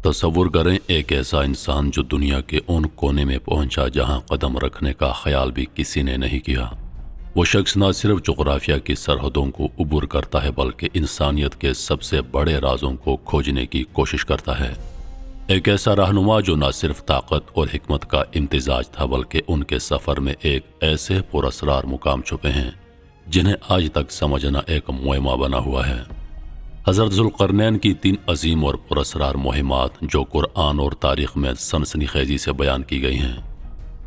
تصور کریں ایک ایسا انسان جو دنیا کے ان کونے میں پہنچا جہاں قدم رکھنے کا خیال بھی کسی نے نہیں کیا۔ وہ شخص نہ صرف جغرافیہ کی سرحدوں کو عبور کرتا ہے بلکہ انسانیت کے سب سے بڑے رازوں کو کھوجنے کی کوشش کرتا ہے۔ ایک ایسا رہنما جو نہ صرف طاقت اور حکمت کا امتزاج تھا بلکہ ان کے سفر میں ایک ایسے پراسرار مقام چھپے ہیں جنہیں آج تک سمجھنا ایک معمہ بنا ہوا ہے۔ حضرت ذوالقرنین کی 3 عظیم اور پراسرار مہمات جو قرآن اور تاریخ میں سنسنی خیزی سے بیان کی گئی ہیں،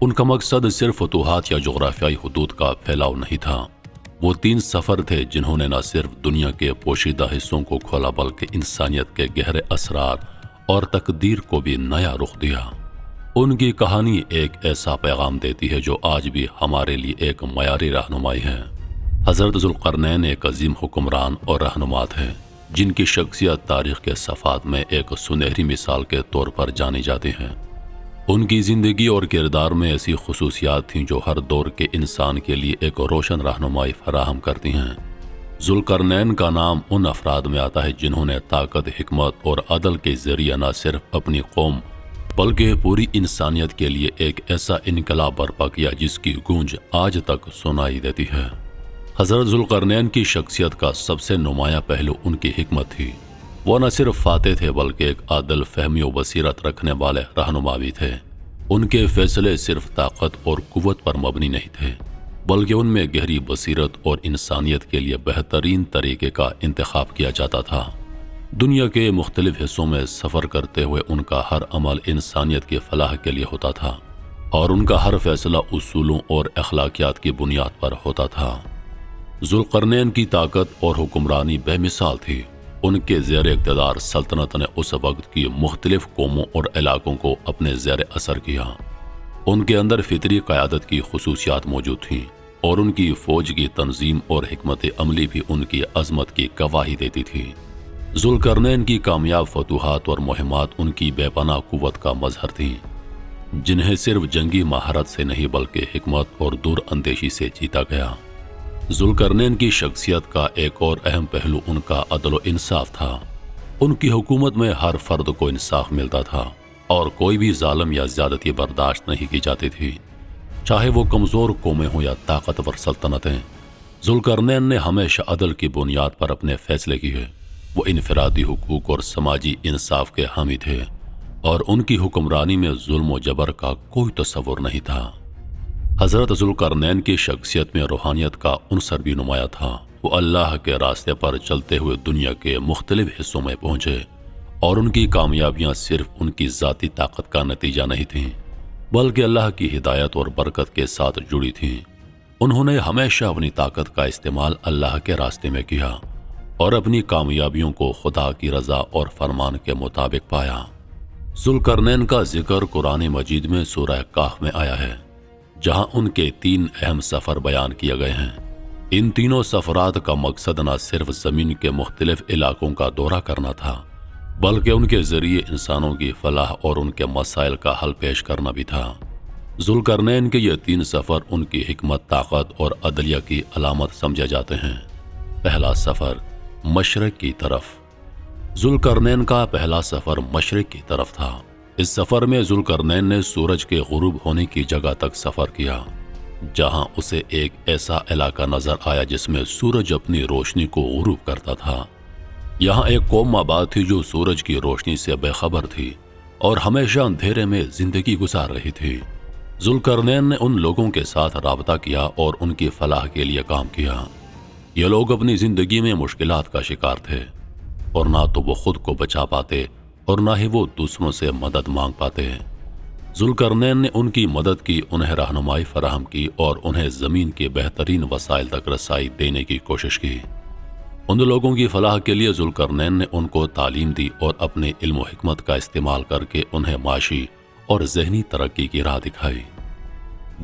ان کا مقصد صرف فتوحات یا جغرافیائی حدود کا پھیلاؤ نہیں تھا۔ وہ 3 سفر تھے جنہوں نے نہ صرف دنیا کے پوشیدہ حصوں کو کھولا بلکہ انسانیت کے گہرے اسرار اور تقدیر کو بھی نیا رخ دیا۔ ان کی کہانی ایک ایسا پیغام دیتی ہے جو آج بھی ہمارے لیے ایک معیاری رہنمائی ہے۔ حضرت ذوالقرنین ایک عظیم حکمران اور رہنما تھے جن کی شخصیت تاریخ کے صفحات میں ایک سنہری مثال کے طور پر جانی جاتی ہیں۔ ان کی زندگی اور کردار میں ایسی خصوصیات تھیں جو ہر دور کے انسان کے لیے ایک روشن رہنمائی فراہم کرتی ہیں۔ ذوالقرنین کا نام ان افراد میں آتا ہے جنہوں نے طاقت، حکمت اور عدل کے ذریعے نہ صرف اپنی قوم بلکہ پوری انسانیت کے لیے ایک ایسا انقلاب برپا کیا جس کی گونج آج تک سنائی دیتی ہے۔ حضرت ذوالقرنین کی شخصیت کا سب سے نمایاں پہلو ان کی حکمت تھی۔ وہ نہ صرف فاتح تھے بلکہ ایک عادل فہمی و بصیرت رکھنے والے رہنما بھی تھے۔ ان کے فیصلے صرف طاقت اور قوت پر مبنی نہیں تھے بلکہ ان میں گہری بصیرت اور انسانیت کے لیے بہترین طریقے کا انتخاب کیا جاتا تھا۔ دنیا کے مختلف حصوں میں سفر کرتے ہوئے ان کا ہر عمل انسانیت کی فلاح کے لیے ہوتا تھا اور ان کا ہر فیصلہ اصولوں اور اخلاقیات کی بنیاد پر ہوتا تھا۔ ذوالقرنین کی طاقت اور حکمرانی بے مثال تھی۔ ان کے زیر اقتدار سلطنت نے اس وقت کی مختلف قوموں اور علاقوں کو اپنے زیر اثر کیا۔ ان کے اندر فطری قیادت کی خصوصیات موجود تھیں اور ان کی فوج کی تنظیم اور حکمت عملی بھی ان کی عظمت کی گواہی دیتی تھی۔ ذوالقرنین کی کامیاب فتوحات اور مہمات ان کی بے پناہ قوت کا مظہر تھیں جنہیں صرف جنگی مہارت سے نہیں بلکہ حکمت اور دور اندیشی سے جیتا گیا۔ ذوالقرنین کی شخصیت کا ایک اور اہم پہلو ان کا عدل و انصاف تھا۔ ان کی حکومت میں ہر فرد کو انصاف ملتا تھا اور کوئی بھی ظالم یا زیادتی برداشت نہیں کی جاتی تھی، چاہے وہ کمزور قومیں ہوں یا طاقتور سلطنتیں۔ ذوالقرنین نے ہمیشہ عدل کی بنیاد پر اپنے فیصلے کیے۔ وہ انفرادی حقوق اور سماجی انصاف کے حامی تھے اور ان کی حکمرانی میں ظلم و جبر کا کوئی تصور نہیں تھا۔ حضرت ذوالقرنین کی شخصیت میں روحانیت کا عنصر بھی نمایاں تھا۔ وہ اللہ کے راستے پر چلتے ہوئے دنیا کے مختلف حصوں میں پہنچے اور ان کی کامیابیاں صرف ان کی ذاتی طاقت کا نتیجہ نہیں تھیں بلکہ اللہ کی ہدایت اور برکت کے ساتھ جڑی تھیں۔ انہوں نے ہمیشہ اپنی طاقت کا استعمال اللہ کے راستے میں کیا اور اپنی کامیابیوں کو خدا کی رضا اور فرمان کے مطابق پایا۔ ذوالقرنین کا ذکر قرآن مجید میں سورہ کہف میں آیا ہے جہاں ان کے 3 اہم سفر بیان کیے گئے ہیں۔ ان تینوں سفرات کا مقصد نہ صرف زمین کے مختلف علاقوں کا دورہ کرنا تھا بلکہ ان کے ذریعے انسانوں کی فلاح اور ان کے مسائل کا حل پیش کرنا بھی تھا۔ ذوالقرنین کے یہ 3 سفر ان کی حکمت، طاقت اور عدلیہ کی علامت سمجھے جاتے ہیں۔ پہلا سفر مشرق کی طرف۔ ذوالقرنین کا پہلا سفر مشرق کی طرف تھا۔ اس سفر میں ذوالقرنین نے سورج کے غروب ہونے کی جگہ تک سفر کیا جہاں اسے ایک ایسا علاقہ نظر آیا جس میں سورج اپنی روشنی کو غروب کرتا تھا۔ یہاں ایک قوم آباد تھی جو سورج کی روشنی سے بے خبر تھی اور ہمیشہ اندھیرے میں زندگی گزار رہی تھی۔ ذوالقرنین نے ان لوگوں کے ساتھ رابطہ کیا اور ان کی فلاح کے لیے کام کیا۔ یہ لوگ اپنی زندگی میں مشکلات کا شکار تھے اور نہ تو وہ خود کو بچا پاتے اور نہ ہی وہ دوسروں سے مدد مانگ پاتے۔ ذوالقرنین نے ان کی مدد کی، انہیں رہنمائی فراہم کی اور انہیں زمین کے بہترین وسائل تک رسائی دینے کی کوشش کی۔ ان لوگوں کی فلاح کے لیے ذوالقرنین نے ان کو تعلیم دی اور اپنے علم و حکمت کا استعمال کر کے انہیں معاشی اور ذہنی ترقی کی راہ دکھائی۔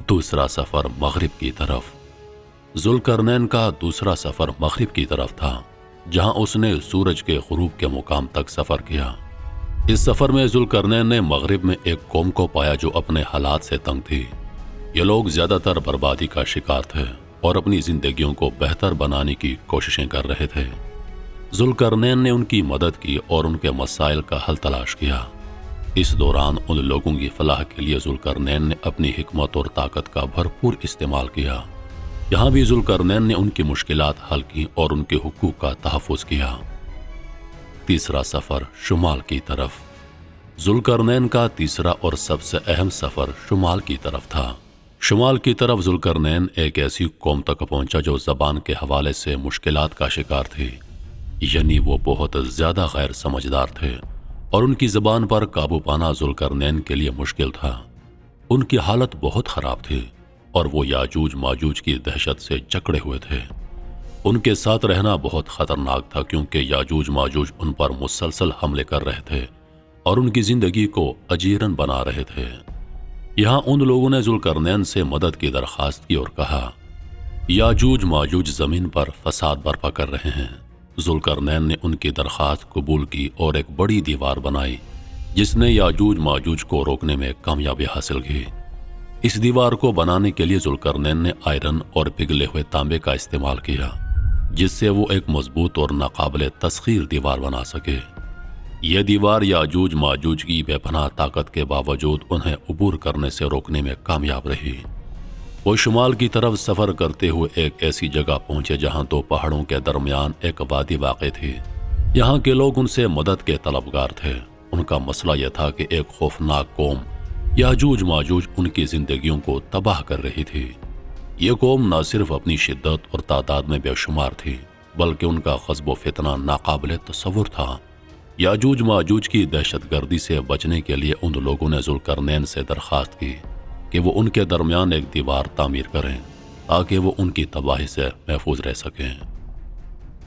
دوسرا سفر مغرب کی طرف۔ ذوالقرنین کا دوسرا سفر مغرب کی طرف تھا جہاں اس نے سورج کے غروب کے مقام تک سفر کیا۔ اس سفر میں ذوالقرنین نے مغرب میں ایک قوم کو پایا جو اپنے حالات سے تنگ تھی۔ یہ لوگ زیادہ تر بربادی کا شکار تھے اور اپنی زندگیوں کو بہتر بنانے کی کوششیں کر رہے تھے۔ ذوالقرنین نے ان کی مدد کی اور ان کے مسائل کا حل تلاش کیا۔ اس دوران ان لوگوں کی فلاح کے لیے ذوالقرنین نے اپنی حکمت اور طاقت کا بھرپور استعمال کیا۔ یہاں بھی ذوالقرنین نے ان کی مشکلات حل کی اور ان کے حقوق کا تحفظ کیا۔ تیسرا سفر شمال کی طرف۔ ذوالقرنین کا تیسرا اور سب سے اہم سفر شمال کی طرف تھا۔ شمال کی طرف ذوالقرنین ایک ایسی قوم تک پہنچا جو زبان کے حوالے سے مشکلات کا شکار تھی، یعنی وہ بہت زیادہ غیر سمجھدار تھے اور ان کی زبان پر قابو پانا ذوالقرنین کے لیے مشکل تھا۔ ان کی حالت بہت خراب تھی اور وہ یاجوج ماجوج کی دہشت سے جکڑے ہوئے تھے۔ ان کے ساتھ رہنا بہت خطرناک تھا کیونکہ یاجوج ماجوج ان پر مسلسل حملے کر رہے تھے اور ان کی زندگی کو اجیرن بنا رہے تھے۔ یہاں ان لوگوں نے ذوالقرنین سے مدد کی درخواست کی اور کہا، یاجوج ماجوج زمین پر فساد برپا کر رہے ہیں۔ ذوالقرنین نے ان کی درخواست قبول کی اور ایک بڑی دیوار بنائی جس نے یاجوج ماجوج کو روکنے میں کامیابی حاصل کی۔ اس دیوار کو بنانے کے لیے ذوالقرنین نے آئرن اور پگھلے ہوئے تانبے کا استعمال کیا جس سے وہ ایک مضبوط اور ناقابل تسخیر دیوار بنا سکے۔ یہ دیوار یاجوج ماجوج کی بے پناہ طاقت کے باوجود انہیں عبور کرنے سے روکنے میں کامیاب رہی۔ وہ شمال کی طرف سفر کرتے ہوئے ایک ایسی جگہ پہنچے جہاں دو پہاڑوں کے درمیان ایک وادی واقع تھی۔ یہاں کے لوگ ان سے مدد کے طلبگار تھے۔ ان کا مسئلہ یہ تھا کہ ایک خوفناک قوم یاجوج ماجوج ان کی زندگیوں کو تباہ کر رہی تھی۔ یہ قوم نہ صرف اپنی شدت اور تعداد میں بے شمار تھی بلکہ ان کا غضب و فتنہ ناقابل تصور تھا۔ یاجوج ماجوج کی دہشت گردی سے بچنے کے لیے ان لوگوں نے ذوالقرنین سے درخواست کی کہ وہ ان کے درمیان ایک دیوار تعمیر کریں تاکہ وہ ان کی تباہی سے محفوظ رہ سکیں۔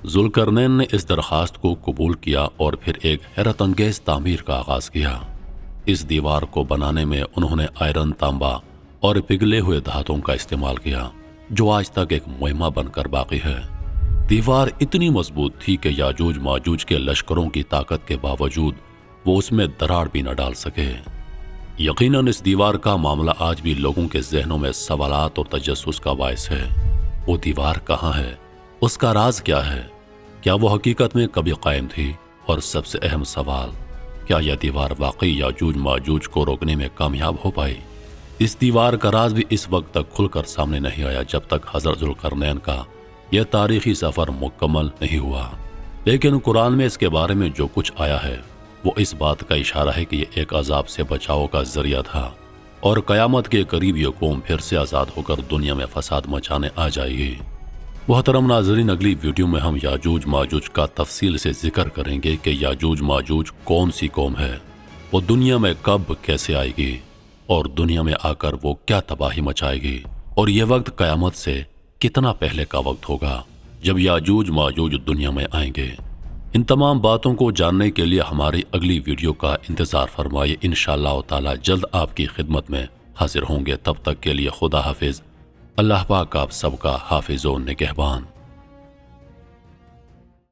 ذوالقرنین نے اس درخواست کو قبول کیا اور پھر ایک حیرت انگیز تعمیر کا آغاز کیا۔ اس دیوار کو بنانے میں انہوں نے آئرن، تانبا اور پگھلے ہوئے دھاتوں کا استعمال کیا جو آج تک ایک معمہ بن کر باقی ہے۔ دیوار اتنی مضبوط تھی کہ یاجوج ماجوج کے لشکروں کی طاقت کے باوجود وہ اس میں دراڑ بھی نہ ڈال سکے۔ یقیناً اس دیوار کا معاملہ آج بھی لوگوں کے ذہنوں میں سوالات اور تجسس کا باعث ہے۔ وہ دیوار کہاں ہے؟ اس کا راز کیا ہے؟ کیا وہ حقیقت میں کبھی قائم تھی؟ اور سب سے اہم سوال، کیا یہ دیوار واقعی یاجوج ماجوج کو روکنے میں کامیاب ہو پائی؟ اس دیوار کا راز بھی اس وقت تک کھل کر سامنے نہیں آیا جب تک حضرت ذوالقرنین کا یہ تاریخی سفر مکمل نہیں ہوا۔ لیکن قرآن میں اس کے بارے میں جو کچھ آیا ہے وہ اس بات کا اشارہ ہے کہ یہ ایک عذاب سے بچاؤ کا ذریعہ تھا اور قیامت کے قریب یہ قوم پھر سے آزاد ہو کر دنیا میں فساد مچانے آ جائے گی۔ محترم ناظرین، اگلی ویڈیو میں ہم یاجوج ماجوج کا تفصیل سے ذکر کریں گے کہ یاجوج ماجوج کون سی قوم ہے، وہ دنیا میں کب کیسے آئے گی اور دنیا میں آ کر وہ کیا تباہی مچائے گی، اور یہ وقت قیامت سے کتنا پہلے کا وقت ہوگا جب یاجوج ماجوج دنیا میں آئیں گے۔ ان تمام باتوں کو جاننے کے لیے ہماری اگلی ویڈیو کا انتظار فرمائیے۔ انشاءاللہ تعالی جلد آپ کی خدمت میں حاضر ہوں گے۔ تب تک کے لیے خدا حافظ۔ اللہ پاک آپ سب کا حافظ و نگہبان۔